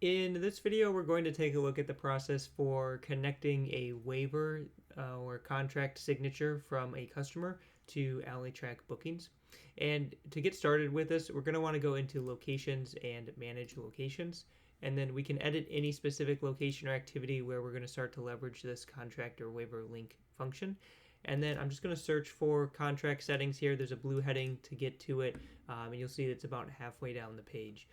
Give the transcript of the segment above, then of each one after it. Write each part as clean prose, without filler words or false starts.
In this video, we're going to take a look at the process for connecting a waiver or contract signature from a customer to AlleyTrack bookings. And to get started with this, we're going to want to go into locations and manage locations. And then we can edit any specific location or activity where we're going to start to leverage this contract or waiver link function. And then I'm just going to search for contract settings here. There's a blue heading to get to it, and you'll see it's about halfway down the page.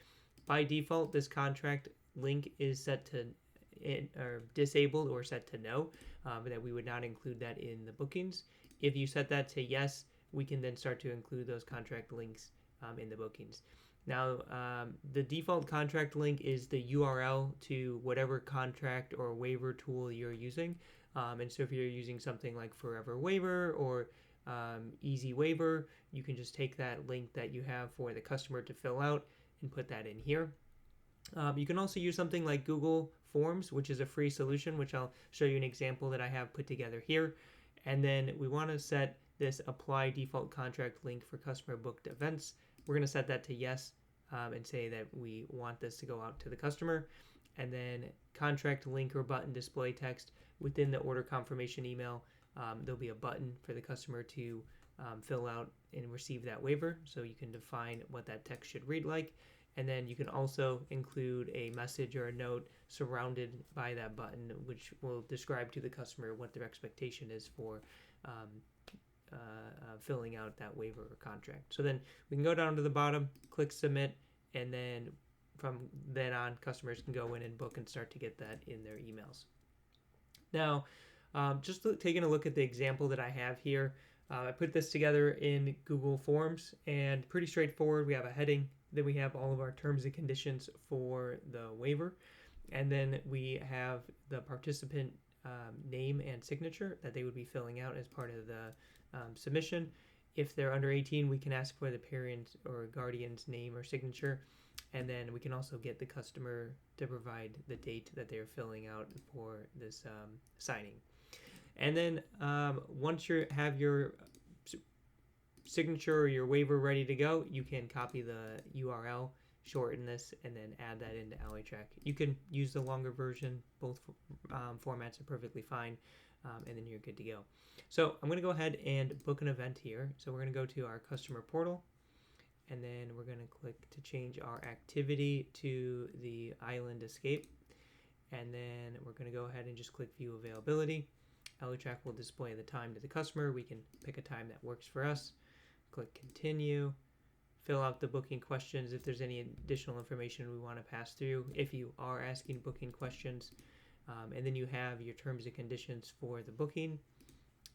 By default, this contract link is set to or disabled or set to no, that we would not include that in the bookings. If you set that to yes, we can then start to include those contract links in the bookings. Now, the default contract link is the URL to whatever contract or waiver tool you're using. And so if you're using something like Forever Waiver or Easy Waiver, you can just take that link that you have for the customer to fill out and put that in here. You can also use something like Google Forms, which is a free solution, which I'll show you an example that I have put together here. And then we want to set this apply default contract link for customer booked events. We're going to set that to yes and say that we want this to go out to the customer. And then contract link or button display text within the order confirmation email. There'll be a button for the customer to fill out and receive that waiver. So you can define what that text should read like. And then you can also include a message or a note surrounded by that button, which will describe to the customer what their expectation is for filling out that waiver or contract. So then we can go down to the bottom, click submit, and then from then on, customers can go in and book and start to get that in their emails. Now, just taking a look at the example that I have here, I put this together in Google Forms, and pretty straightforward. We have a heading, then we have all of our terms and conditions for the waiver, and then we have the participant name and signature that they would be filling out as part of the submission. If they're under 18, we can ask for the parent or guardian's name or signature, and then we can also get the customer to provide the date that they're filling out for this signing. And then once you have your signature or your waiver ready to go, you can copy the URL, shorten this, and then add that into AlleyTrack. You can use the longer version. Both formats are perfectly fine, and then you're good to go. So I'm going to go ahead and book an event here. So we're going to go to our customer portal, and then we're going to click to change our activity to the island escape. And then we're going to go ahead and just click view availability. AlleyTrack will display the time to the customer. We can pick a time that works for us. Click continue. Fill out the booking questions if there's any additional information we want to pass through, if you are asking booking questions. And then you have your terms and conditions for the booking.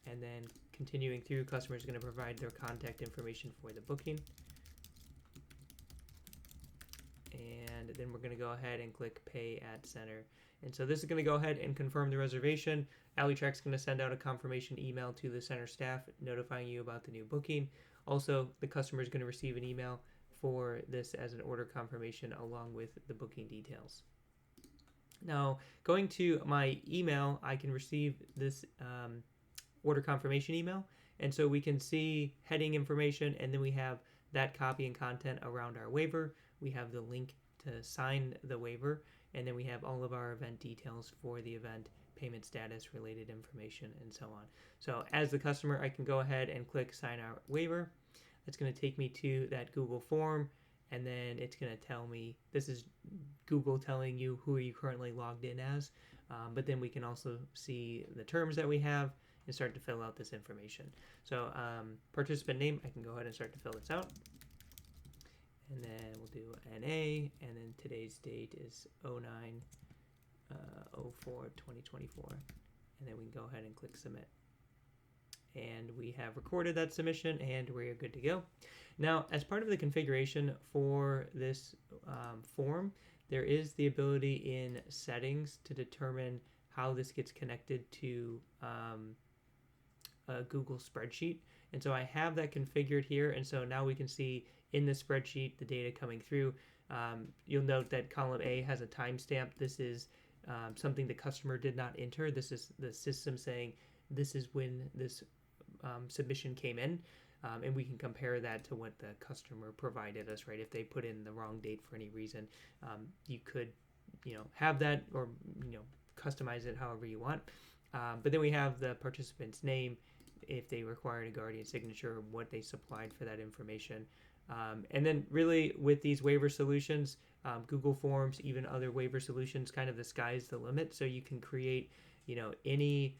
And then continuing through, customer is going to provide their contact information for the booking. And then we're going to go ahead and click pay at center. And so this is going to go ahead and confirm the reservation. AlleyTrack's going to send out a confirmation email to the center staff notifying you about the new booking. Also, the customer is going to receive an email for this as an order confirmation along with the booking details. Now, going to my email, I can receive this order confirmation email. And so we can see heading information, and then we have that copy and content around our waiver. We have the link to sign the waiver, and then we have all of our event details for the event, payment status, related information, and so on. So as the customer, I can go ahead and click sign our waiver. It's going to take me to that Google form, and then it's going to tell me, this is Google telling you who are you currently logged in as, but then we can also see the terms that we have and start to fill out this information. So participant name, I can go ahead and start to fill this out. And then we'll do NA, and then today's date is 09/04/2024. And then we can go ahead and click submit. And we have recorded that submission, and we're good to go. Now, as part of the configuration for this form, there is the ability in settings to determine how this gets connected to a Google spreadsheet. And so I have that configured here, and so now we can see in the spreadsheet the data coming through. You'll note that column A has a timestamp. This is something the customer did not enter. This is the system saying this is when this submission came in, and we can compare that to what the customer provided us, right? If they put in the wrong date for any reason, you could have that, or customize it however you want. But then we have the participant's name, if they required a guardian signature, what they supplied for that information. And then really with these waiver solutions, Google Forms, even other waiver solutions, kind of the sky's the limit. So you can create, any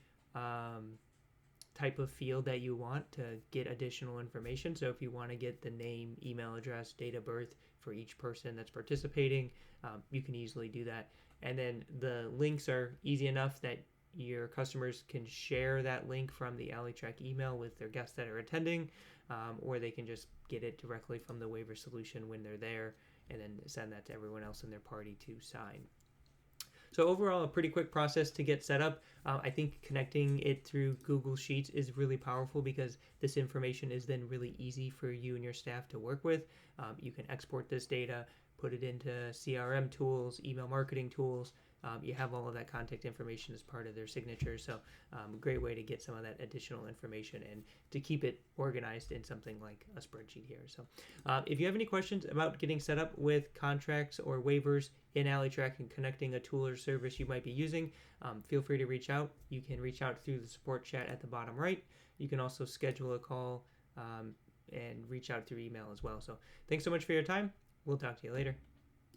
type of field that you want to get additional information. So if you want to get the name, email address, date of birth for each person that's participating, you can easily do that. And then the links are easy enough that your customers can share that link from the AlleyTrack email with their guests that are attending, or they can just get it directly from the waiver solution when they're there and then send that to everyone else in their party to sign. So overall, a pretty quick process to get set up. I think connecting it through Google Sheets is really powerful because this information is then really easy for you and your staff to work with. You can export this data, put it into CRM tools, email marketing tools. You have all of that contact information as part of their signature. So a great way to get some of that additional information and to keep it organized in something like a spreadsheet here. So if you have any questions about getting set up with contracts or waivers in AlleyTrack and connecting a tool or service you might be using, feel free to reach out. You can reach out through the support chat at the bottom right. You can also schedule a call and reach out through email as well. So thanks so much for your time. We'll talk to you later.